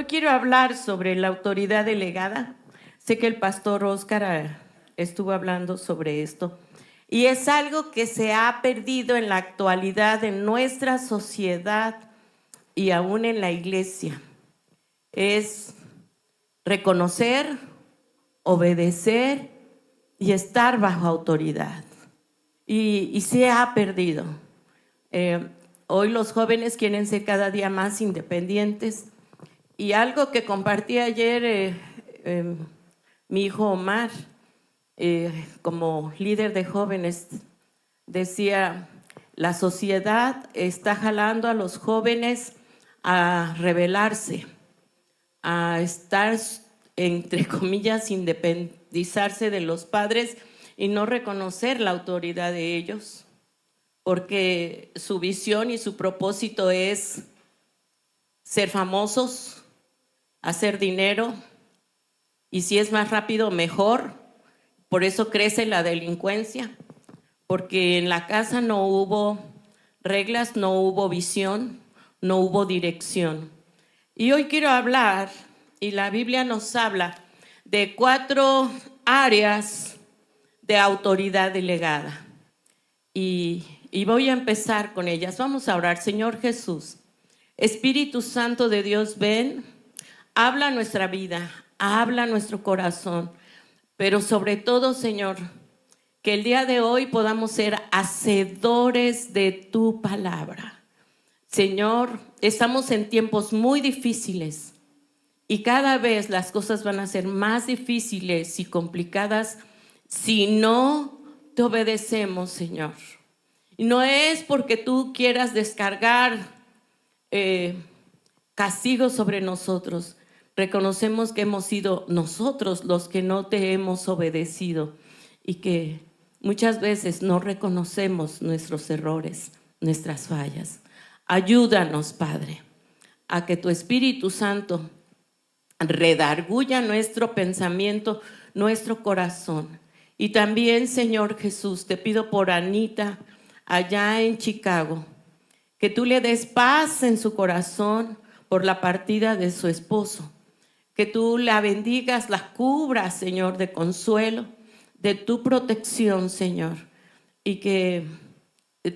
quiero hablar sobre la autoridad delegada. Sé que el pastor Oscar estuvo hablando sobre esto y es algo que se ha perdido en la actualidad en nuestra sociedad y aún en la iglesia. Es reconocer, obedecer y estar bajo autoridad. Y se ha perdido. Hoy los jóvenes quieren ser cada día más independientes. Y algo que compartí ayer mi hijo Omar, como líder de jóvenes, decía, la sociedad está jalando a los jóvenes a rebelarse, a estar, entre comillas, independizarse de los padres y no reconocer la autoridad de ellos, porque su visión y su propósito es ser famosos, hacer dinero, y si es más rápido, mejor. Por eso crece la delincuencia, porque en la casa no hubo reglas, no hubo visión, no hubo dirección. Y hoy quiero hablar, y la Biblia nos habla de 4 áreas de autoridad delegada. Y voy a empezar con ellas. Vamos a orar. Señor Jesús, Espíritu Santo de Dios, ven, habla nuestra vida, habla nuestro corazón, pero sobre todo, Señor, que el día de hoy podamos ser hacedores de tu palabra. Señor, estamos en tiempos muy difíciles y cada vez las cosas van a ser más difíciles y complicadas si no te obedecemos, Señor. Y no es porque tú quieras descargar castigo sobre nosotros. Reconocemos que hemos sido nosotros los que no te hemos obedecido y que muchas veces no reconocemos nuestros errores, nuestras fallas. Ayúdanos, Padre, a que tu Espíritu Santo redarguya nuestro pensamiento, nuestro corazón. Y también, Señor Jesús, te pido por Anita, allá en Chicago, que tú le des paz en su corazón por la partida de su esposo, que tú la bendigas, la cubras, Señor, de consuelo, de tu protección, Señor, y que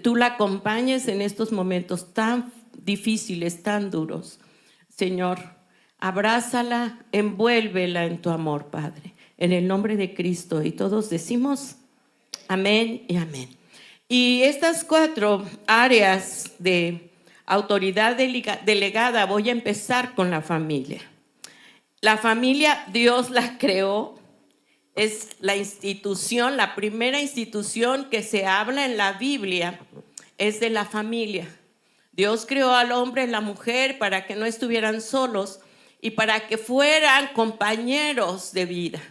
tú la acompañes en estos momentos tan difíciles, tan duros. Señor, abrázala, envuélvela en tu amor, Padre, en el nombre de Cristo. Y todos decimos amén y amén. Y estas 4 áreas de autoridad delegada, voy a empezar con la familia. La familia, Dios la creó, es la institución, la primera institución que se habla en la Biblia es de la familia. Dios creó al hombre y la mujer para que no estuvieran solos y para que fueran compañeros de vida.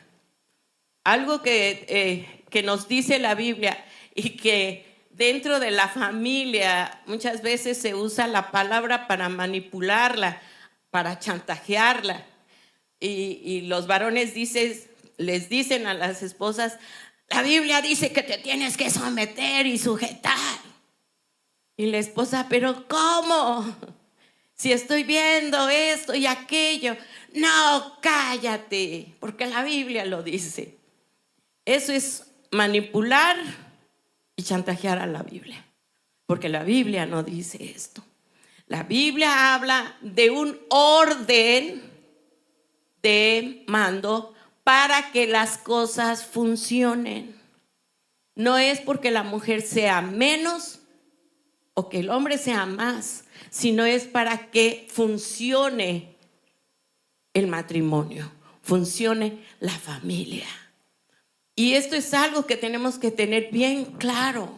Algo que nos dice la Biblia y que dentro de la familia muchas veces se usa la palabra para manipularla, para chantajearla. Y los varones les dicen a las esposas, la Biblia dice que te tienes que someter y sujetar. Y la esposa, pero ¿cómo? Si estoy viendo esto y aquello. No, cállate, porque la Biblia lo dice. Eso es manipular y chantajear a la Biblia, porque la Biblia no dice esto. La Biblia habla de un orden de mando para que las cosas funcionen. No es porque la mujer sea menos o que el hombre sea más, sino es para que funcione el matrimonio, funcione la familia. Y esto es algo que tenemos que tener bien claro.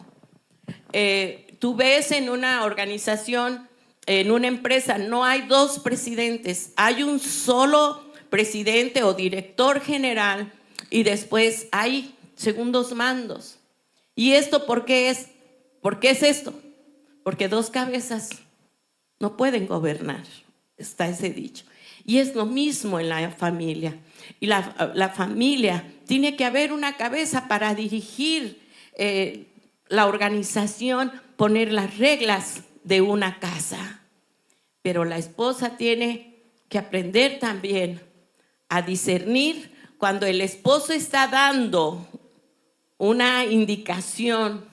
Tú ves en una organización, en una empresa, no hay 2 presidentes, hay un solo presidente o director general y después hay segundos mandos. ¿Y esto por qué es? ¿Por qué es esto? Porque 2 cabezas no pueden gobernar, está ese dicho. Y es lo mismo en la familia. Y la familia, tiene que haber una cabeza para dirigir la organización, poner las reglas de una casa. Pero la esposa tiene que aprender también a discernir cuando el esposo está dando una indicación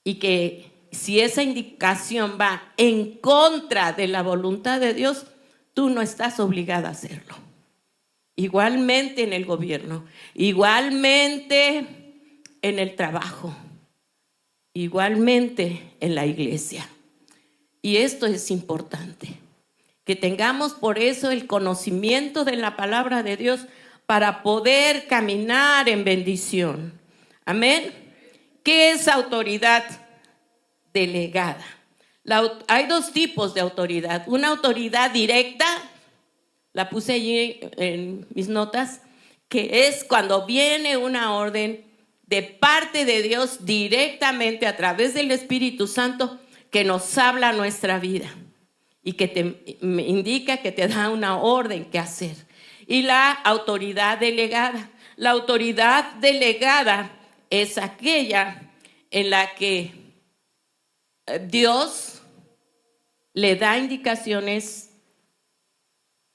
y que si esa indicación va en contra de la voluntad de Dios, tú no estás obligada a hacerlo. Igualmente en el gobierno, igualmente en el trabajo, igualmente en la iglesia. Y esto es importante, que tengamos por eso el conocimiento de la palabra de Dios para poder caminar en bendición. Amén. ¿Qué es autoridad delegada? Hay dos tipos de autoridad. Una autoridad directa, la puse allí en mis notas, que es cuando viene una orden de parte de Dios directamente a través del Espíritu Santo que nos habla nuestra vida y que te indica, que te da una orden que hacer. Y la autoridad delegada. La autoridad delegada es aquella en la que Dios le da indicaciones,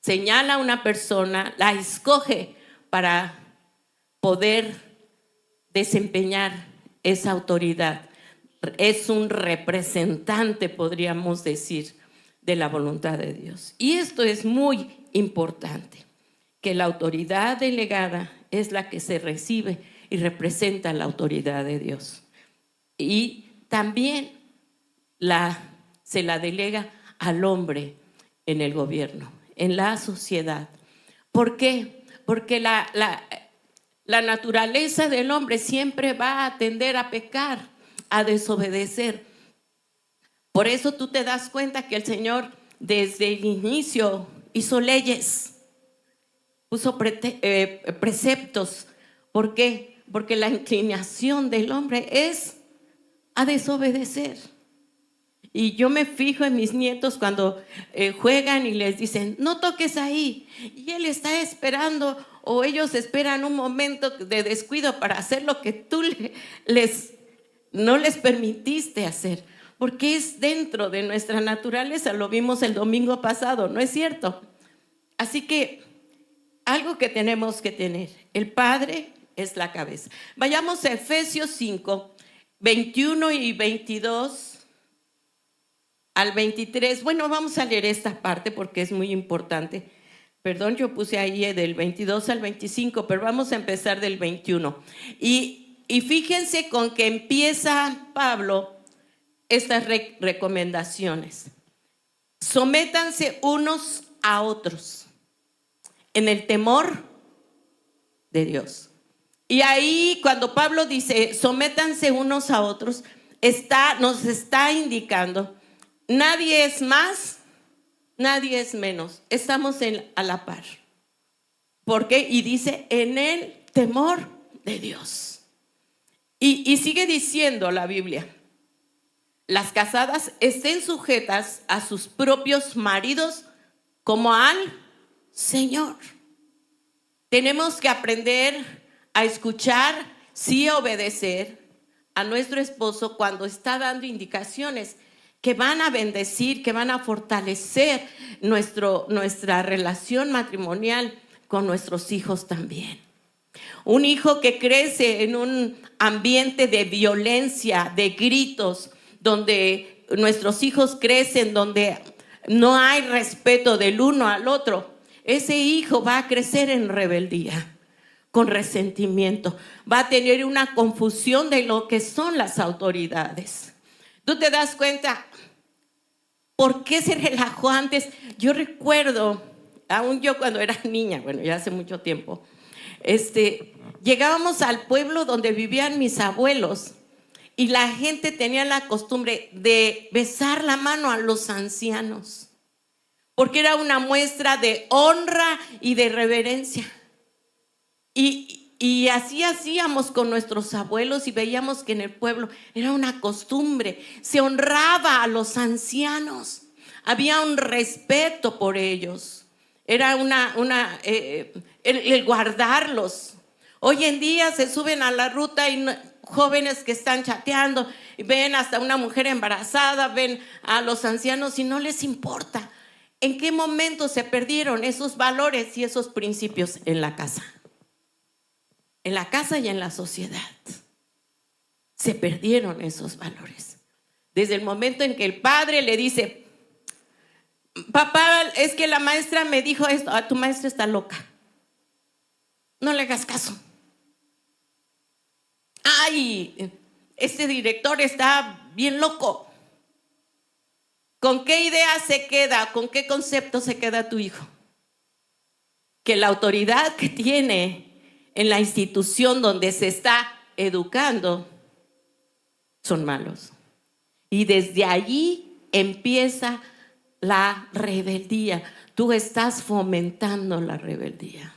señala a una persona, la escoge para poder desempeñar esa autoridad. Es un representante, podríamos decir, de la voluntad de Dios. Y esto es muy importante, que la autoridad delegada es la que se recibe y representa la autoridad de Dios. Y también se la delega al hombre en el gobierno, en la sociedad. ¿Por qué? Porque la naturaleza del hombre siempre va a tender a pecar, a desobedecer. Por eso tú te das cuenta que el Señor desde el inicio hizo leyes, puso preceptos. ¿Por qué? Porque la inclinación del hombre es a desobedecer. Y yo me fijo en mis nietos cuando juegan y les dicen, no toques ahí. Y él está esperando, o ellos esperan un momento de descuido para hacer lo que tú no les permitiste hacer. Porque es dentro de nuestra naturaleza, lo vimos el domingo pasado, ¿no es cierto? Así que algo que tenemos que tener, el Padre es la cabeza. Vayamos a Efesios 5, 21 y 22 al 23. Bueno, vamos a leer esta parte porque es muy importante. Perdón, yo puse ahí del 22 al 25, pero vamos a empezar del 21. Y fíjense con que empieza Pablo estas recomendaciones. Sométanse unos a otros en el temor de Dios. Y ahí cuando Pablo dice sométanse unos a otros, nos está indicando, nadie es más, nadie es menos, estamos a la par. ¿Por qué? Y dice en el temor de Dios. Y sigue diciendo la Biblia, las casadas estén sujetas a sus propios maridos como al Señor. Tenemos que aprender a escuchar, sí obedecer a nuestro esposo cuando está dando indicaciones que van a bendecir, que van a fortalecer nuestra relación matrimonial con nuestros hijos también. Un hijo que crece en un ambiente de violencia, de gritos, donde nuestros hijos crecen, donde no hay respeto del uno al otro, ese hijo va a crecer en rebeldía, con resentimiento, va a tener una confusión de lo que son las autoridades. Tú te das cuenta, ¿por qué se relajó antes? Yo recuerdo, aún yo cuando era niña, bueno, ya hace mucho tiempo, llegábamos al pueblo donde vivían mis abuelos y la gente tenía la costumbre de besar la mano a los ancianos, porque era una muestra de honra y de reverencia. Y así hacíamos con nuestros abuelos y veíamos que en el pueblo era una costumbre, se honraba a los ancianos, había un respeto por ellos, era el guardarlos. Hoy en día se suben a la ruta y jóvenes que están chateando, ven hasta una mujer embarazada, ven a los ancianos y no les importa. ¿En qué momento se perdieron esos valores y esos principios? En la casa. En la casa y en la sociedad. Se perdieron esos valores. Desde el momento en que el padre le dice: papá, es que la maestra me dijo esto. Tu maestra está loca. No le hagas caso. Ay, este director está bien loco. ¿Con qué idea se queda? ¿Con qué concepto se queda tu hijo? Que la autoridad que tiene en la institución donde se está educando son malos. Y desde allí empieza la rebeldía. Tú estás fomentando la rebeldía.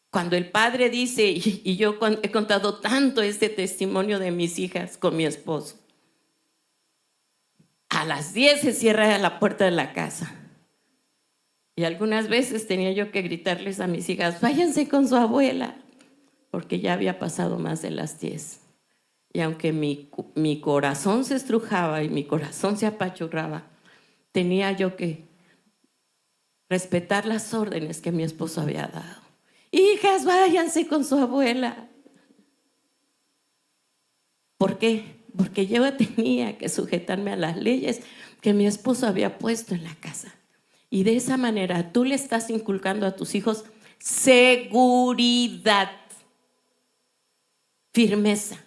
Cuando el padre dice, y yo he contado tanto este testimonio de mis hijas con mi esposo, a las 10 se cierra la puerta de la casa. Y algunas veces tenía yo que gritarles a mis hijas: váyanse con su abuela, porque ya había pasado más de las 10. Y aunque mi corazón se estrujaba y mi corazón se apachurraba, tenía yo que respetar las órdenes que mi esposo había dado. Hijas, váyanse con su abuela. ¿Por qué? Porque yo tenía que sujetarme a las leyes que mi esposo había puesto en la casa. Y de esa manera tú le estás inculcando a tus hijos seguridad, firmeza,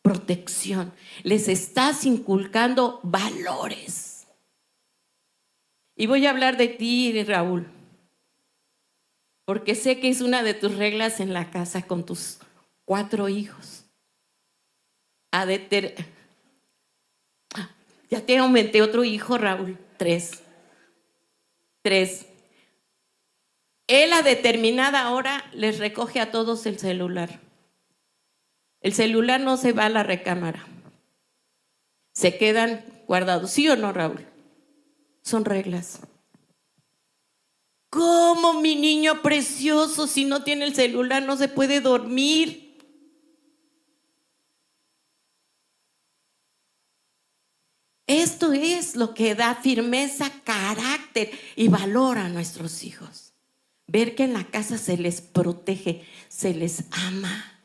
protección. Les estás inculcando valores. Y voy a hablar de ti, Raúl, porque sé que es una de tus reglas en la casa con tus 4 hijos. Ya te aumenté otro hijo, Raúl. 3. Él a determinada hora les recoge a todos el celular. El celular no se va a la recámara. Se quedan guardados. ¿Sí o no, Raúl? Son reglas. ¿Cómo, mi niño precioso? Si no tiene el celular no se puede dormir. Esto es lo que da firmeza, carácter y valor a nuestros hijos. Ver que en la casa se les protege, se les ama.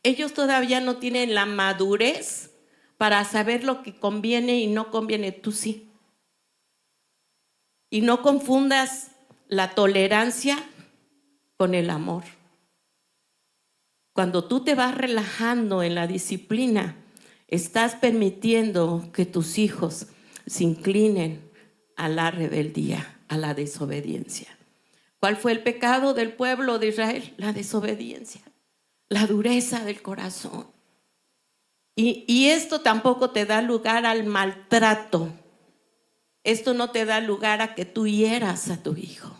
Ellos todavía no tienen la madurez para saber lo que conviene y no conviene. Tú sí. Y no confundas la tolerancia con el amor. Cuando tú te vas relajando en la disciplina, estás permitiendo que tus hijos se inclinen a la rebeldía, a la desobediencia. ¿Cuál fue el pecado del pueblo de Israel? La desobediencia, la dureza del corazón. Y esto tampoco te da lugar al maltrato. Esto no te da lugar a que tú hieras a tu hijo.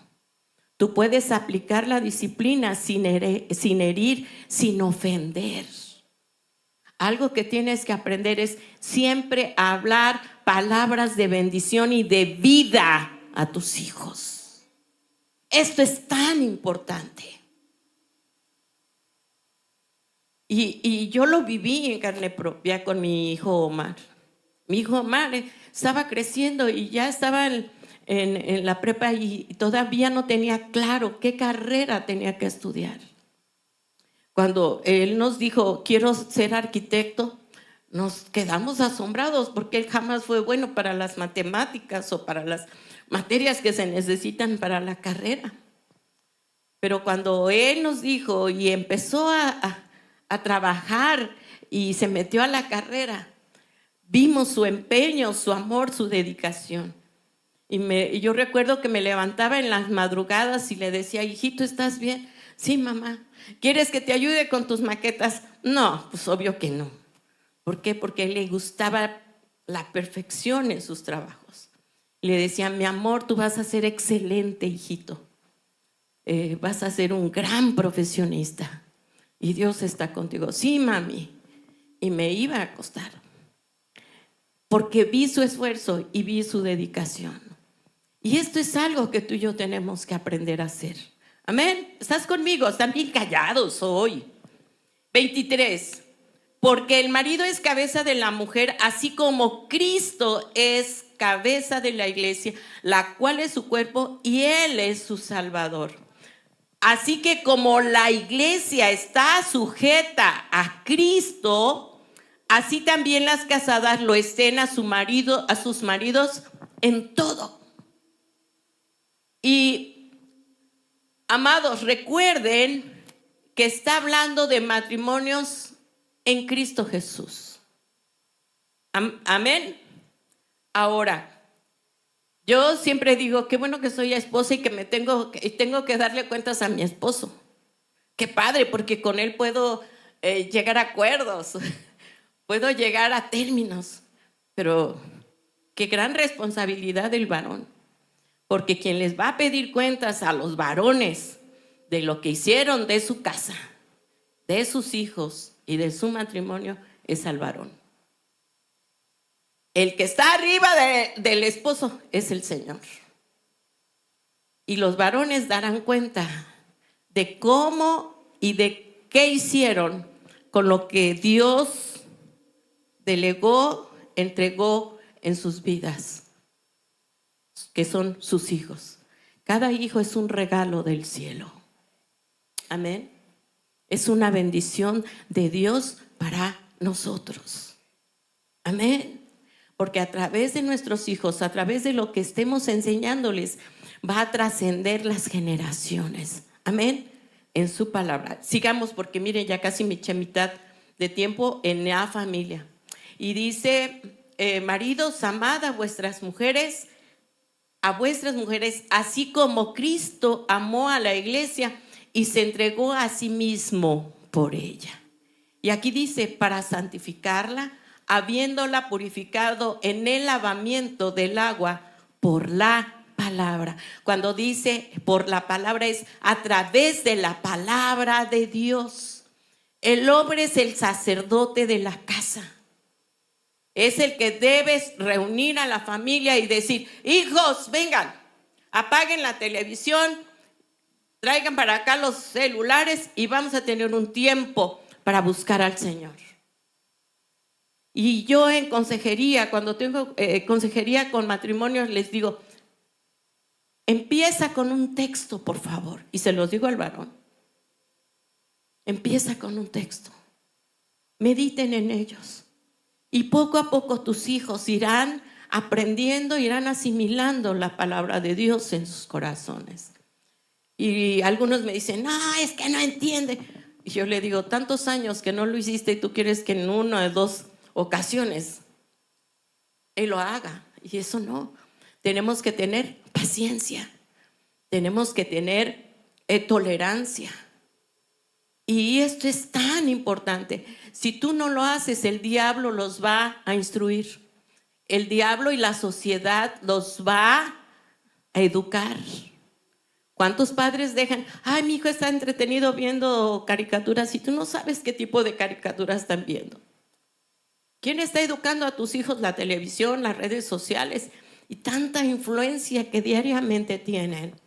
Tú puedes aplicar la disciplina sin herir, sin ofender. Algo que tienes que aprender es siempre hablar palabras de bendición y de vida a tus hijos. Esto es tan importante. Y yo lo viví en carne propia con mi hijo Omar. Mi hijo Omar estaba creciendo y ya estaba en la prepa y todavía no tenía claro qué carrera tenía que estudiar. Cuando él nos dijo: quiero ser arquitecto, nos quedamos asombrados porque él jamás fue bueno para las matemáticas o para las materias que se necesitan para la carrera. Pero cuando él nos dijo y empezó a trabajar y se metió a la carrera, vimos su empeño, su amor, su dedicación. Y yo recuerdo que me levantaba en las madrugadas y le decía: hijito, ¿estás bien? Sí, mamá. ¿Quieres que te ayude con tus maquetas? No, pues obvio que no. ¿Por qué? Porque le gustaba la perfección en sus trabajos. Le decía: mi amor, tú vas a ser excelente, hijito. Vas a ser un gran profesionista. Y Dios está contigo. Sí, mami. Y me iba a acostar. Porque vi su esfuerzo y vi su dedicación. Y esto es algo que tú y yo tenemos que aprender a hacer. Amén. ¿Estás conmigo? Están bien callados hoy. 23. Porque el marido es cabeza de la mujer, así como Cristo es cabeza de la iglesia, la cual es su cuerpo y Él es su Salvador. Así que como la iglesia está sujeta a Cristo, así también las casadas lo estén a sus maridos en todo. Y amados, recuerden que está hablando de matrimonios en Cristo Jesús. Amén. Ahora, yo siempre digo, qué bueno que soy esposa y que tengo que darle cuentas a mi esposo. Qué padre, porque con él puedo llegar a acuerdos, puedo llegar a términos. Pero qué gran responsabilidad del varón, porque quien les va a pedir cuentas a los varones de lo que hicieron de su casa, de sus hijos y de su matrimonio es al varón. El que está arriba del esposo es el Señor. Y los varones darán cuenta de cómo y de qué hicieron con lo que Dios delegó, entregó en sus vidas, que son sus hijos. Cada hijo es un regalo del cielo. Amén. Es una bendición de Dios para nosotros. Amén. Porque a través de nuestros hijos, a través de lo que estemos enseñándoles, va a trascender las generaciones. Amén. En su palabra. Sigamos, porque miren, ya casi me eché mitad de tiempo en la familia. Y dice, maridos, amad a vuestras mujeres, así como Cristo amó a la iglesia y se entregó a sí mismo por ella. Y aquí dice, para santificarla, habiéndola purificado en el lavamiento del agua por la palabra. Cuando dice por la palabra, es a través de la palabra de Dios. El hombre es el sacerdote de la casa. Es el que debe reunir a la familia y decir, hijos, vengan, apaguen la televisión, traigan para acá los celulares y vamos a tener un tiempo para buscar al Señor. Y yo en consejería, cuando tengo consejería con matrimonios, les digo, empieza con un texto, por favor. Y se los digo al varón. Empieza con un texto. Mediten en ellos. Y poco a poco tus hijos irán aprendiendo, irán asimilando la palabra de Dios en sus corazones. Y algunos me dicen, no, es que no entiende. Y yo le digo, tantos años que no lo hiciste y tú quieres que en una o dos ocasiones Él lo haga. Y eso no. Tenemos que tener paciencia. Tenemos que tener tolerancia. Y esto es tan importante. Si tú no lo haces, el diablo los va a instruir. El diablo y la sociedad los va a educar. ¿Cuántos padres dejan? Ay, mi hijo está entretenido viendo caricaturas y tú no sabes qué tipo de caricaturas están viendo. ¿Quién está educando a tus hijos? La televisión, las redes sociales y tanta influencia que diariamente tienen.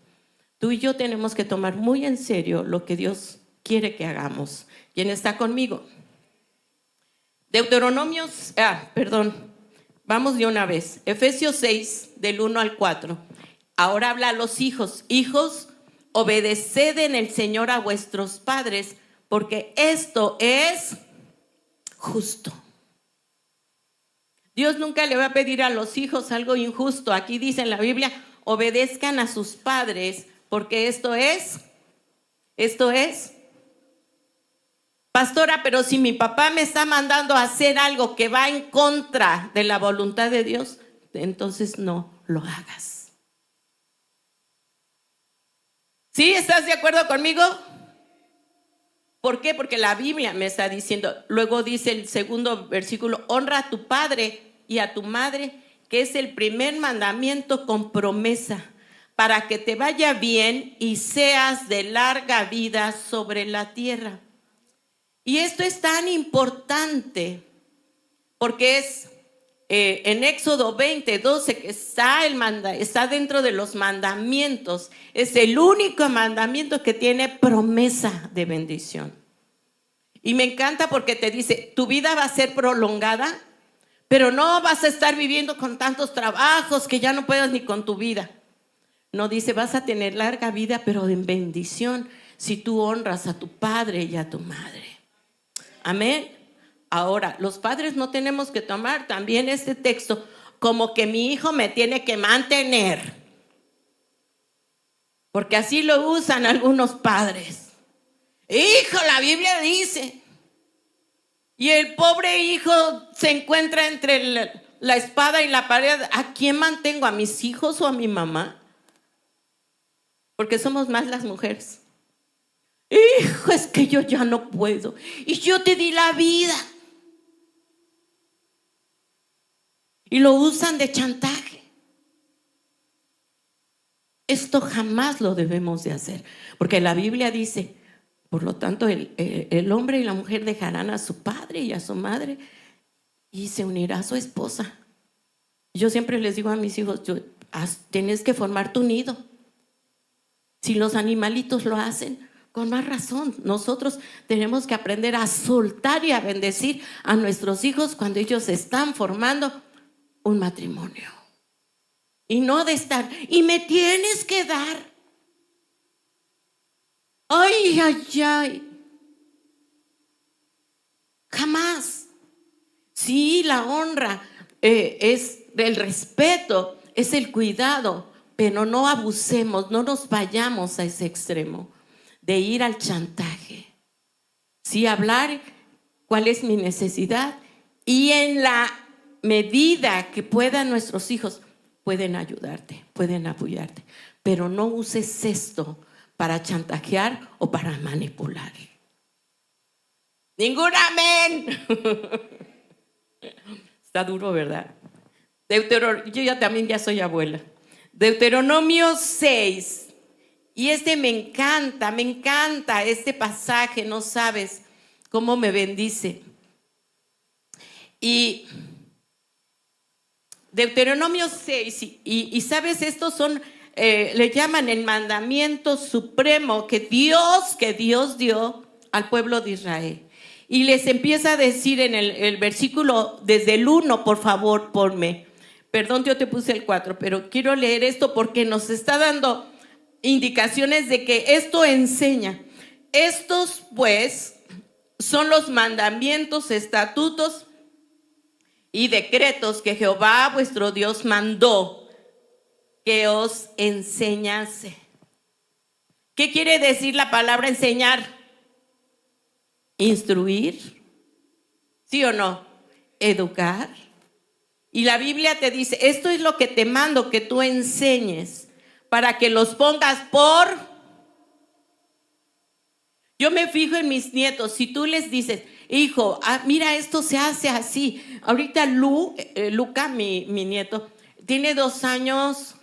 Tú y yo tenemos que tomar muy en serio lo que Dios quiere que hagamos. ¿Quién está conmigo? Vamos de una vez. Efesios 6, del 1 al 4. Ahora habla a los hijos. Hijos, obedeced en el Señor a vuestros padres, porque esto es justo. Dios nunca le va a pedir a los hijos algo injusto. Aquí dice en la Biblia, obedezcan a sus padres, porque esto es. Pastora, pero si mi papá me está mandando a hacer algo que va en contra de la voluntad de Dios, entonces no lo hagas. ¿Sí? ¿Estás de acuerdo conmigo? ¿Por qué? Porque la Biblia me está diciendo. Luego dice el segundo versículo, honra a tu padre y a tu madre, que es el primer mandamiento con promesa, para que te vaya bien y seas de larga vida sobre la tierra. Y esto es tan importante porque es en Éxodo 20:12 que está dentro de los mandamientos. Es el único mandamiento que tiene promesa de bendición. Y me encanta porque te dice, tu vida va a ser prolongada pero no vas a estar viviendo con tantos trabajos que ya no puedas ni con tu vida. No, dice, vas a tener larga vida, pero en bendición, si tú honras a tu padre y a tu madre. Amén. Ahora, los padres no tenemos que tomar también este texto como que mi hijo me tiene que mantener, porque así lo usan algunos padres. Hijo, la Biblia dice. Y el pobre hijo se encuentra entre la espada y la pared. ¿A quién mantengo? ¿A mis hijos o a mi mamá? Porque somos más las mujeres. Hijo, es que yo ya no puedo. Y yo te di la vida. Y lo usan de chantaje. Esto jamás lo debemos de hacer. Porque la Biblia dice, por lo tanto, el hombre y la mujer dejarán a su padre y a su madre y se unirá a su esposa. Yo siempre les digo a mis hijos, tienes que formar tu nido. Si los animalitos lo hacen, con más razón, nosotros tenemos que aprender a soltar y a bendecir a nuestros hijos cuando ellos están formando un matrimonio. Y no de estar, y me tienes que dar. Ay, ay, ay. Jamás. Sí, la honra es el respeto, es el cuidado, pero no abusemos, no nos vayamos a ese extremo de ir al chantaje. Sí, hablar cuál es mi necesidad y en la medida que puedan nuestros hijos, pueden ayudarte, pueden apoyarte, pero no uses esto para chantajear o para manipular. Ningún amén. Está duro, ¿verdad? Yo ya soy abuela. Deuteronomio 6. Y me encanta este pasaje, no sabes cómo me bendice. Y Deuteronomio 6, y sabes, estos son, le llaman el mandamiento supremo que Dios dio al pueblo de Israel. Y les empieza a decir en el versículo, desde el 1, por favor, ponme. Perdón, yo te puse el 4, pero quiero leer esto porque nos está dando indicaciones de que esto enseña. Estos, pues, son los mandamientos, estatutos y decretos que Jehová vuestro Dios mandó que os enseñase. ¿Qué quiere decir la palabra enseñar? Instruir, ¿sí o no? Educar. Y la Biblia te dice, esto es lo que te mando que tú enseñes para que los pongas por... Yo me fijo en mis nietos, si tú les dices, hijo, mira, esto se hace así. Ahorita Luca, mi nieto, tiene 2 años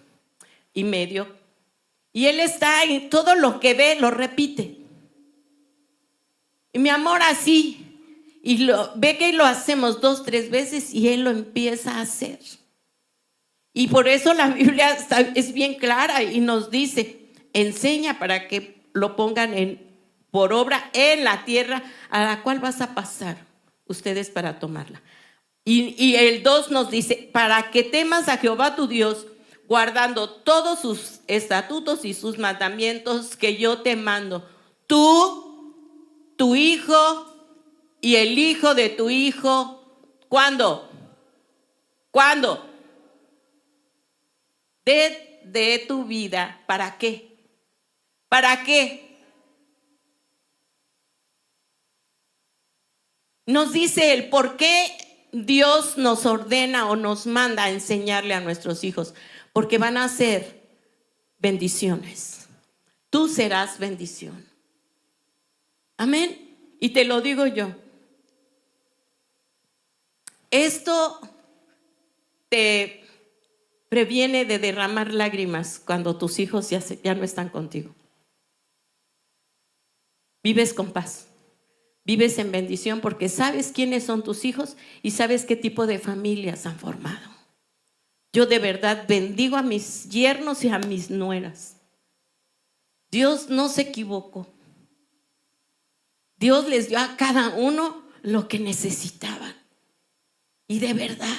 y medio y él está en todo lo que ve, lo repite. Y mi amor, así. Y ve que lo hacemos 2, 3 veces y él lo empieza a hacer. Y por eso la Biblia es bien clara y nos dice, enseña para que lo pongan por obra en la tierra a la cual vas a pasar ustedes para tomarla. Y el 2 nos dice, para que temas a Jehová tu Dios, guardando todos sus estatutos y sus mandamientos que yo te mando. Tú, tu hijo y el hijo de tu hijo. ¿Cuándo? ¿Cuándo? De tu vida. ¿Para qué? ¿Para qué? Nos dice el por qué Dios nos ordena o nos manda a enseñarle a nuestros hijos. Porque van a ser bendiciones. Tú serás bendición. Amén. Y te lo digo yo. Esto te previene de derramar lágrimas cuando tus hijos ya no están contigo. Vives con paz, vives en bendición porque sabes quiénes son tus hijos y sabes qué tipo de familias han formado. Yo de verdad bendigo a mis yernos y a mis nueras. Dios no se equivocó. Dios les dio a cada uno lo que necesitaban. Y de verdad,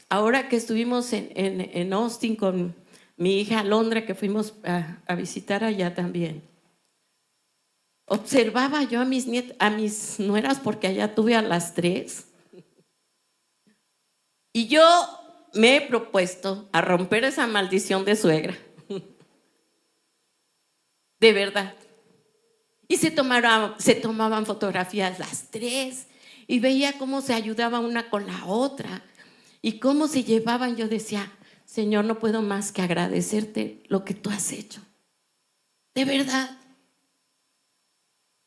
ahora que estuvimos en Austin con mi hija Alondra, que fuimos a visitar allá también, observaba yo a mis nueras, porque allá tuve a las 3, y yo me he propuesto a romper esa maldición de suegra. De verdad. Y se tomaban fotografías las 3 y veía cómo se ayudaba una con la otra y cómo se llevaban. Yo decía, Señor, no puedo más que agradecerte lo que tú has hecho. De verdad.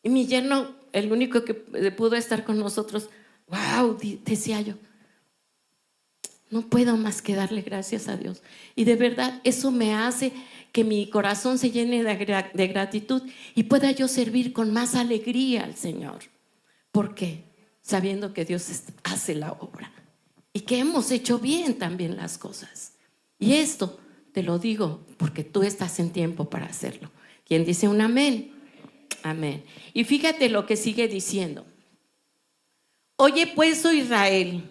Y mi yerno, el único que pudo estar con nosotros, wow, decía yo, no puedo más que darle gracias a Dios. Y de verdad, eso me hace que mi corazón se llene de gratitud y pueda yo servir con más alegría al Señor. ¿Por qué? Sabiendo que Dios hace la obra y que hemos hecho bien también las cosas. Y esto te lo digo porque tú estás en tiempo para hacerlo. ¿Quién dice un amén? Amén. Y fíjate lo que sigue diciendo. Oye pues, oh Israel,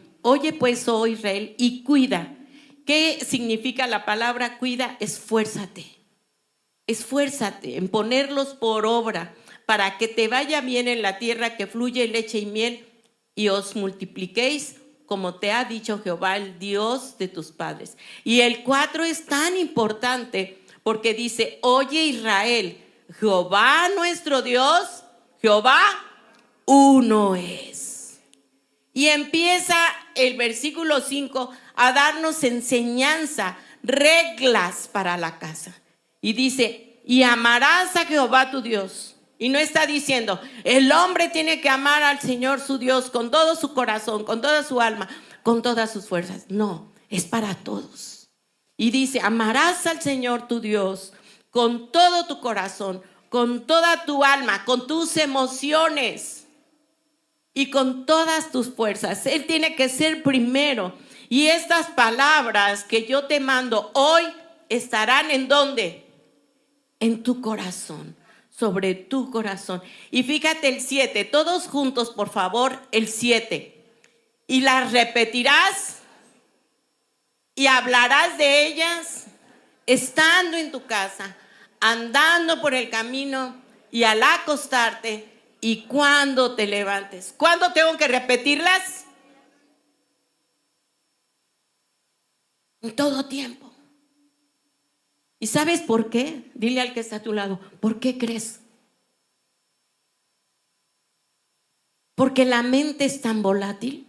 y cuida. ¿Qué significa la palabra cuida? Esfuérzate en ponerlos por obra para que te vaya bien en la tierra que fluye leche y miel y os multipliquéis como te ha dicho Jehová, el Dios de tus padres. Y el 4 es tan importante porque dice, oye Israel, Jehová nuestro Dios, Jehová uno es. Y empieza el versículo 5 a darnos enseñanza, reglas para la casa. Y dice, y amarás a Jehová tu Dios. Y no está diciendo, el hombre tiene que amar al Señor su Dios con todo su corazón, con toda su alma, con todas sus fuerzas. No, es para todos. Y dice, amarás al Señor tu Dios con todo tu corazón, con toda tu alma, con tus emociones y con todas tus fuerzas. Él tiene que ser primero. Y estas palabras que yo te mando hoy estarán ¿en dónde? En tu corazón, sobre tu corazón. Y fíjate el 7, todos juntos por favor, el 7. Y las repetirás y hablarás de ellas estando en tu casa, andando por el camino y al acostarte y cuando te levantes. ¿Cuándo tengo que repetirlas? En todo tiempo. ¿Y sabes por qué? Dile al que está a tu lado, ¿por qué crees? Porque la mente es tan volátil.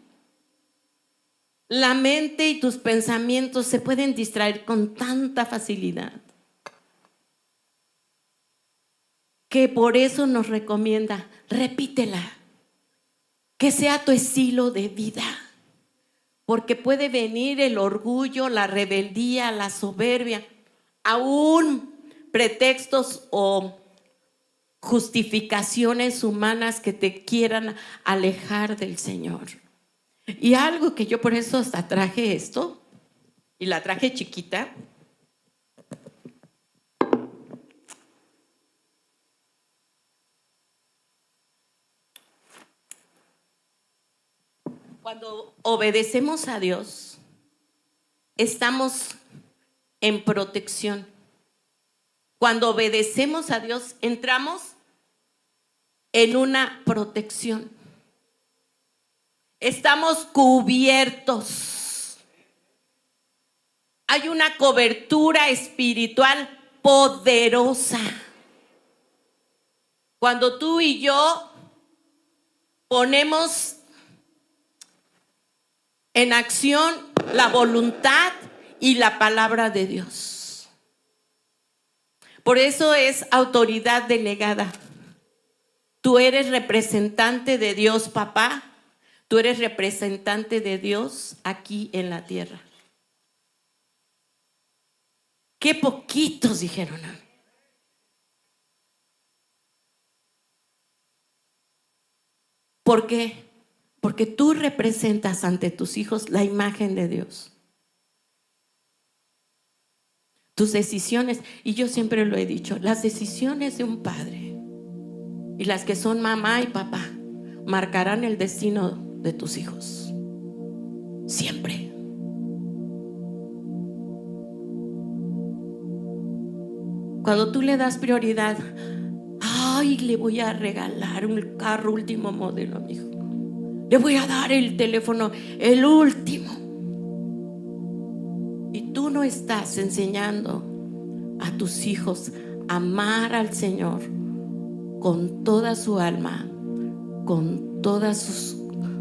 La mente y tus pensamientos se pueden distraer con tanta facilidad que por eso nos recomienda, repítela, que sea tu estilo de vida. Porque puede venir el orgullo, la rebeldía, la soberbia, aún pretextos o justificaciones humanas que te quieran alejar del Señor. Y algo que yo por eso hasta traje esto, y la traje chiquita. Cuando obedecemos a Dios, estamos en protección. Cuando obedecemos a Dios, entramos en una protección. Estamos cubiertos. Hay una cobertura espiritual poderosa. Cuando tú y yo ponemos en acción la voluntad y la palabra de Dios. Por eso es autoridad delegada. Tú eres representante de Dios, papá. Tú eres representante de Dios aquí en la tierra. Qué poquitos dijeron. ¿Por qué? Porque tú representas ante tus hijos la imagen de Dios. Tus decisiones, y yo siempre lo he dicho, las decisiones de un padre y las que son mamá y papá marcarán el destino de tus hijos. siempre. Cuando tú le das prioridad, ay, le voy a regalar un carro último modelo a mi hijo, le voy a dar el teléfono el último, y tú no estás enseñando a tus hijos a amar al Señor con toda su alma, con todas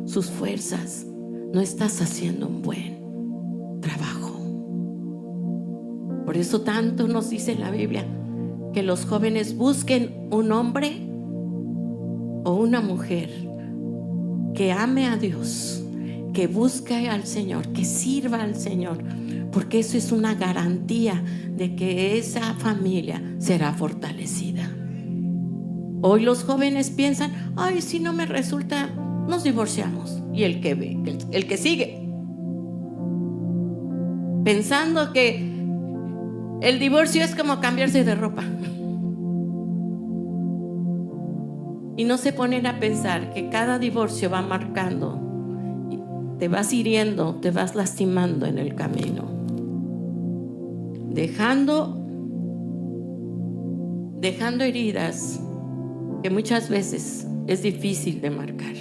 sus fuerzas, no estás haciendo un buen trabajo. Por eso tanto nos dice la Biblia que los jóvenes busquen un hombre o una mujer que ame a Dios, que busque al Señor, que sirva al Señor, porque eso es una garantía de que esa familia será fortalecida. Hoy los jóvenes piensan, ay, si no me resulta, nos divorciamos. Y el que sigue, pensando que el divorcio es como cambiarse de ropa. Y no se ponen a pensar que cada divorcio va marcando, te vas hiriendo, te vas lastimando en el camino, dejando heridas que muchas veces es difícil de marcar.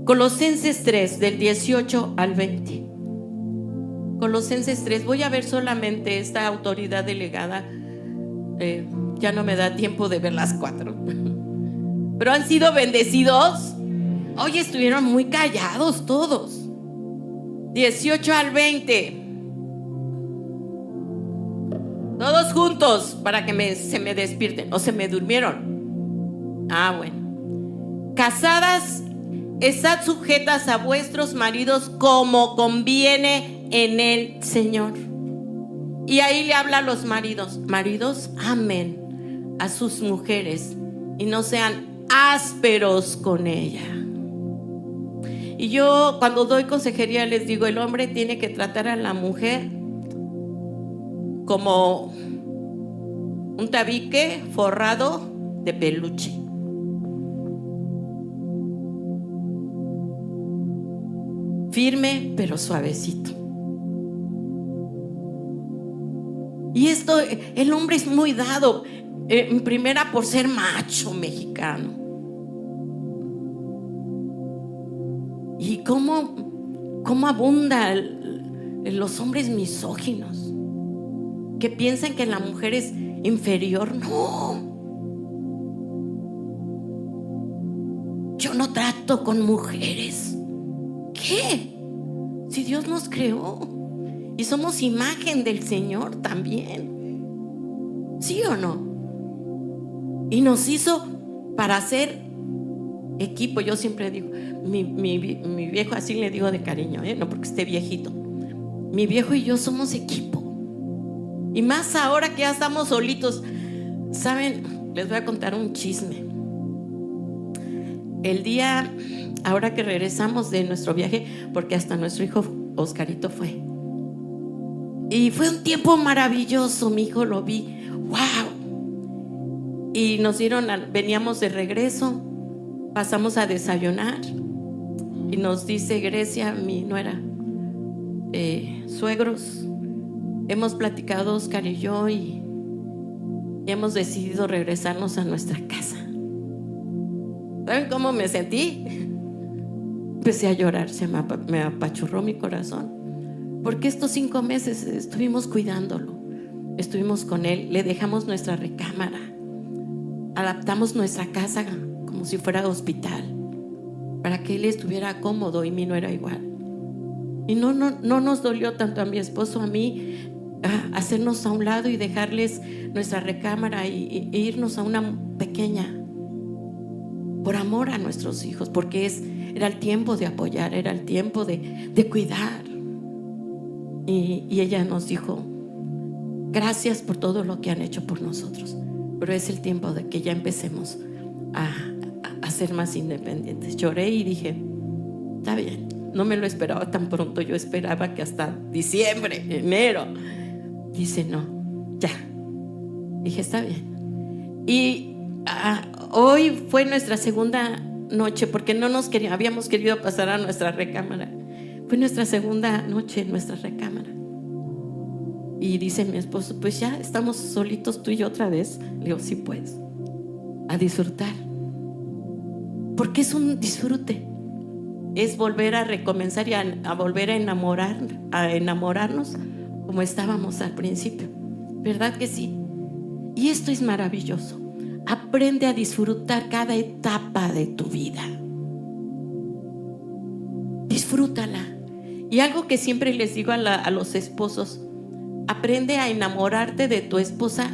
Colosenses 3, del 18 al 20. Colosenses 3, voy a ver solamente esta autoridad delegada. Ya no me da tiempo de ver las 4. Pero han sido bendecidos. Hoy estuvieron muy callados todos. 18 al 20. Todos juntos para que se me despierten. ¿O se me durmieron? Bueno. Casadas, estad sujetas a vuestros maridos como conviene en el Señor. Y ahí le habla a los maridos. Maridos, amen a sus mujeres y no sean ásperos con ella. Y yo cuando doy consejería les digo, el hombre tiene que tratar a la mujer como un tabique forrado de peluche. Firme pero suavecito. Y esto, el hombre es muy dado, en primera por ser macho mexicano. Y cómo abunda los hombres misóginos, que piensan que la mujer es inferior. No, yo no trato con mujeres. ¿Qué? Si Dios nos creó y somos imagen del Señor también, ¿sí o no? Y nos hizo para hacer equipo. Yo siempre digo, mi viejo, así le digo de cariño, no porque esté viejito, mi viejo y yo somos equipo. Y más ahora que ya estamos solitos. ¿Saben? Les voy a contar un chisme. El día, ahora que regresamos de nuestro viaje, porque hasta nuestro hijo Oscarito fue, y fue un tiempo maravilloso. Mi hijo lo vi, wow. Y nos veníamos de regreso, pasamos a desayunar y nos dice Grecia, mi nuera, suegros, hemos platicado Oscar y yo y hemos decidido regresarnos a nuestra casa. ¿Saben cómo me sentí? Empecé a llorar, me apachurró mi corazón, porque estos 5 meses estuvimos cuidándolo, estuvimos con él, le dejamos nuestra recámara, adaptamos nuestra casa como si fuera hospital, para que él estuviera cómodo, y mi nuera igual. Y no nos dolió tanto a mi esposo, a mí, hacernos a un lado y dejarles nuestra recámara e irnos a una pequeña, por amor a nuestros hijos, porque era el tiempo de apoyar, era el tiempo de cuidar. Y ella nos dijo, gracias por todo lo que han hecho por nosotros, pero es el tiempo de que ya empecemos a ser más independientes. Lloré y dije, está bien. No me lo esperaba tan pronto, yo esperaba que hasta diciembre, enero. Dice, no, ya. Dije, está bien. Y hoy fue nuestra segunda noche, porque no habíamos querido pasar a nuestra recámara, Fue nuestra segunda noche en nuestra recámara. Y dice mi esposo, pues ya estamos solitos tú y yo otra vez. Le digo, sí, pues, a disfrutar. Porque es un disfrute. Es volver a recomenzar y a volver a enamorarnos como estábamos al principio. ¿Verdad que sí? Y esto es maravilloso. Aprende a disfrutar cada etapa de tu vida. Disfrútala. Y algo que siempre les digo a los esposos: aprende a enamorarte de tu esposa,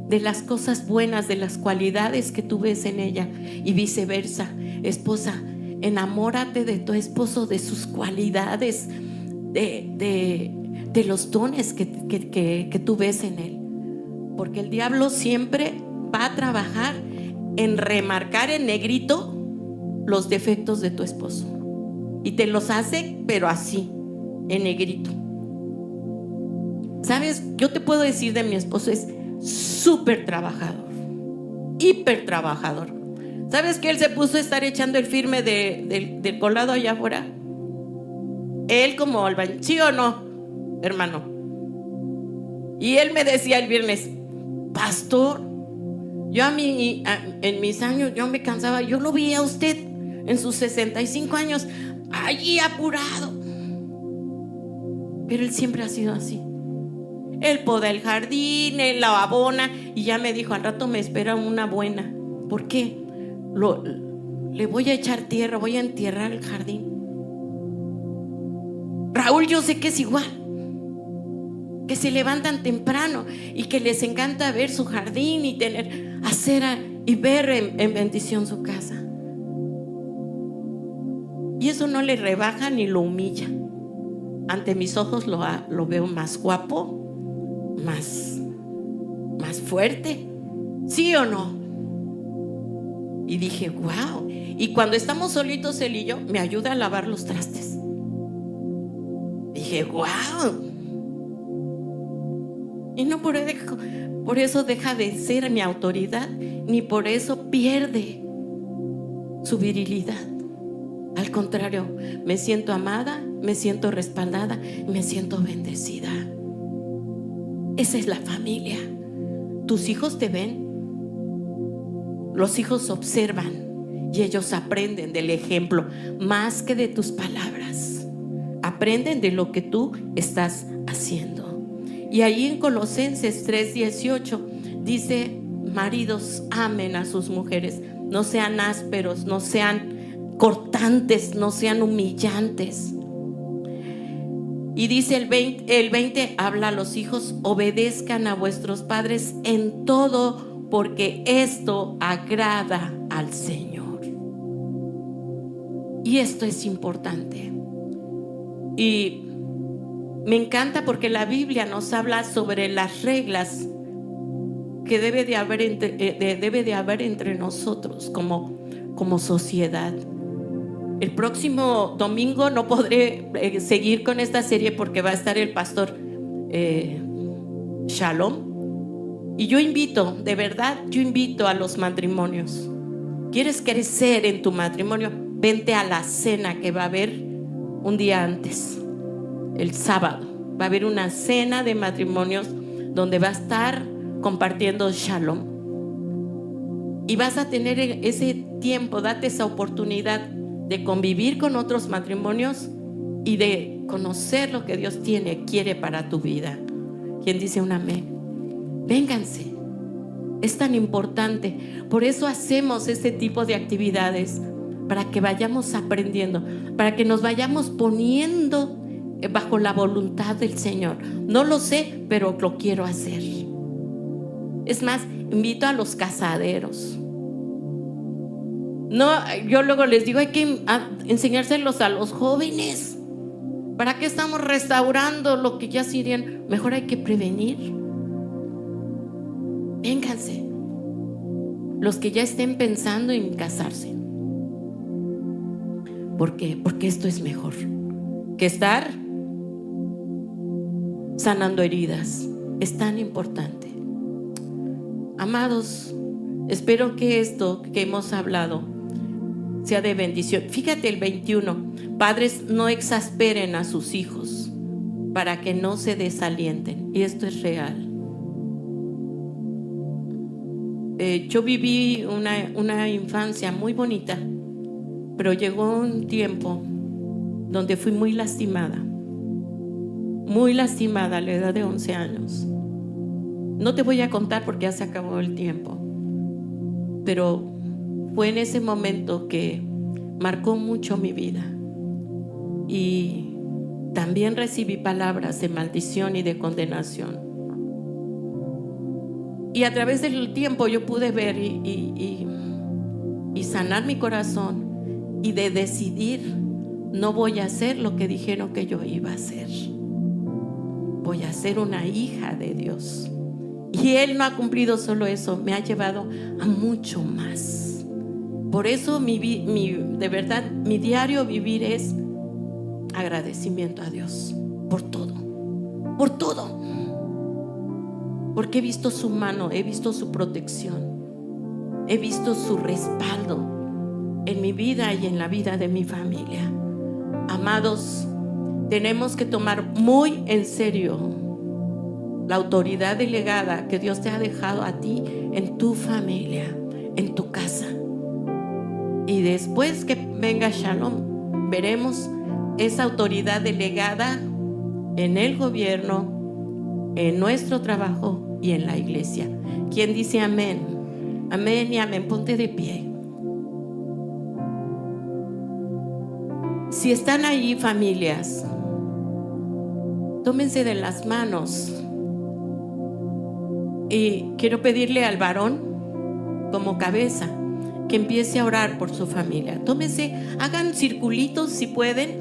de las cosas buenas, de las cualidades que tú ves en ella, y viceversa. Esposa, enamórate de tu esposo, de sus cualidades, de los dones que tú ves en él. Porque el diablo siempre va a trabajar en remarcar en negrito los defectos de tu esposo. Y te los hace, pero así, en negrito. ¿Sabes? Yo te puedo decir de mi esposo, es súper trabajador, hiper trabajador. ¿Sabes que él se puso a estar echando el firme del colado allá afuera? Él como albañil, ¿sí o no, hermano? Y él me decía el viernes: pastor, yo en mis años yo me cansaba. Yo lo vi a usted en sus 65 años allí apurado. Pero él siempre ha sido así. Él poda el jardín, él la abona. Y ya me dijo, al rato me espera una buena. ¿Por qué? Le voy a echar tierra, voy a entierrar el jardín. Raúl, yo sé que es igual, que se levantan temprano y que les encanta ver su jardín y tener acera y ver en bendición su casa. Y eso no le rebaja ni lo humilla. Ante mis ojos lo veo más guapo, más fuerte. ¿Sí o no? Y dije, wow. Y cuando estamos solitos él y yo, me ayuda a lavar los trastes. Dije, wow. Y no por eso deja de ser mi autoridad, ni por eso pierde su virilidad. Al contrario, me siento amada, me siento respaldada, me siento bendecida. Esa es la familia. Tus hijos te ven. Los hijos observan y ellos aprenden del ejemplo más que de tus palabras. Aprenden de lo que tú estás haciendo. Y ahí en Colosenses 3:18 dice: maridos, amen a sus mujeres, no sean ásperos, no sean cortantes, no sean humillantes. Y dice el 20 habla a los hijos: obedezcan a vuestros padres en todo, porque esto agrada al Señor. Y esto es importante. Y me encanta porque la Biblia nos habla sobre las reglas que debe de haber entre nosotros como sociedad. El próximo domingo no podré seguir con esta serie porque va a estar el pastor Shalom. Y yo invito, de verdad, yo invito a los matrimonios. ¿Quieres crecer en tu matrimonio? Vente a la cena que va a haber un día antes, el sábado. Va a haber una cena de matrimonios donde va a estar compartiendo Shalom. Y vas a tener ese tiempo, date esa oportunidad de convivir con otros matrimonios y de conocer lo que Dios quiere para tu vida. ¿Quién dice un amén? Vénganse, es tan importante. Por eso hacemos este tipo de actividades, para que vayamos aprendiendo, para que nos vayamos poniendo bajo la voluntad del Señor. No lo sé, pero lo quiero hacer. Es más, invito a los casaderos. No, yo luego les digo, hay que enseñárselos a los jóvenes. ¿Para qué estamos restaurando lo que ya serían? Mejor hay que prevenir. Vénganse, los que ya estén pensando en casarse. ¿Por qué? Porque esto es mejor que estar sanando heridas. Es tan importante. Amados, espero que esto que hemos hablado sea de bendición. Fíjate el 21. Padres, no exasperen a sus hijos para que no se desalienten. Y esto es real. Yo viví una infancia muy bonita, pero llegó un tiempo donde fui muy lastimada a la edad de 11 años. No te voy a contar porque ya se acabó el tiempo, pero fue en ese momento que marcó mucho mi vida, y también recibí palabras de maldición y de condenación. Y a través del tiempo yo pude ver y sanar mi corazón, y de decidir: no voy a hacer lo que dijeron que yo iba a hacer. Voy a ser una hija de Dios. Y Él no ha cumplido solo eso, me ha llevado a mucho más. Por eso de verdad, mi diario vivir es agradecimiento a Dios por todo. Por todo. Porque he visto su mano, he visto su protección, he visto su respaldo en mi vida y en la vida de mi familia. Amados, tenemos que tomar muy en serio la autoridad delegada que Dios te ha dejado a ti en tu familia, en tu casa. Y después que venga Shalom, veremos esa autoridad delegada en el gobierno, en nuestro trabajo y en la iglesia. ¿Quién dice amén? Amén y amén. Ponte de pie. Si están ahí familias, tómense de las manos, y quiero pedirle al varón como cabeza que empiece a orar por su familia. Tómense, hagan circulitos si pueden,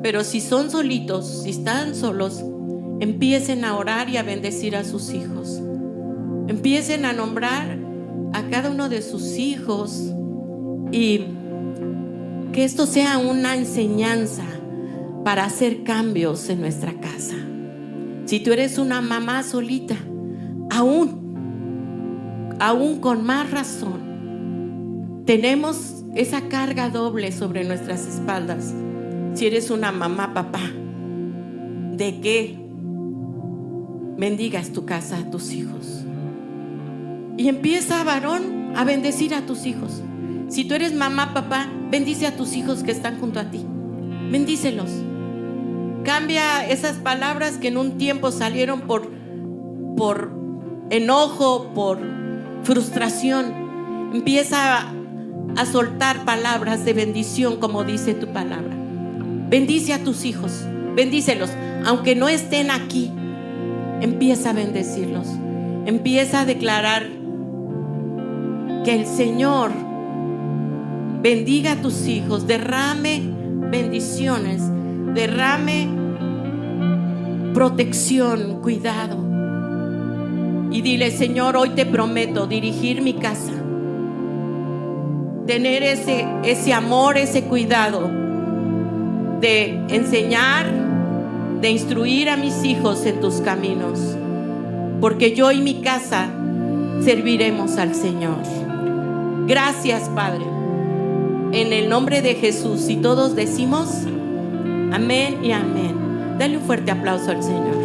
pero si son solitos, si están solos, empiecen a orar y a bendecir a sus hijos. Empiecen a nombrar a cada uno de sus hijos, y que esto sea una enseñanza para hacer cambios en nuestra casa. Si tú eres una mamá solita, aún con más razón, tenemos esa carga doble sobre nuestras espaldas. Si eres una mamá, papá, de que bendigas tu casa, a tus hijos, y empieza, varón, a bendecir a tus hijos. Si tú eres mamá, papá, bendice a tus hijos que están junto a ti, bendícelos. Cambia esas palabras que en un tiempo salieron por enojo, por frustración. Empieza a soltar palabras de bendición, como dice tu palabra. Bendice a tus hijos, bendícelos, aunque no estén aquí. Empieza a bendecirlos, empieza a declarar que el Señor bendiga a tus hijos, derrame bendiciones, derrame protección, cuidado. Y dile: Señor, hoy te prometo dirigir mi casa, tener ese amor, ese cuidado de enseñar, de instruir a mis hijos en tus caminos, porque yo y mi casa serviremos al Señor. Gracias, Padre, en el nombre de Jesús. Y todos decimos amén y amén. Dale un fuerte aplauso al Señor.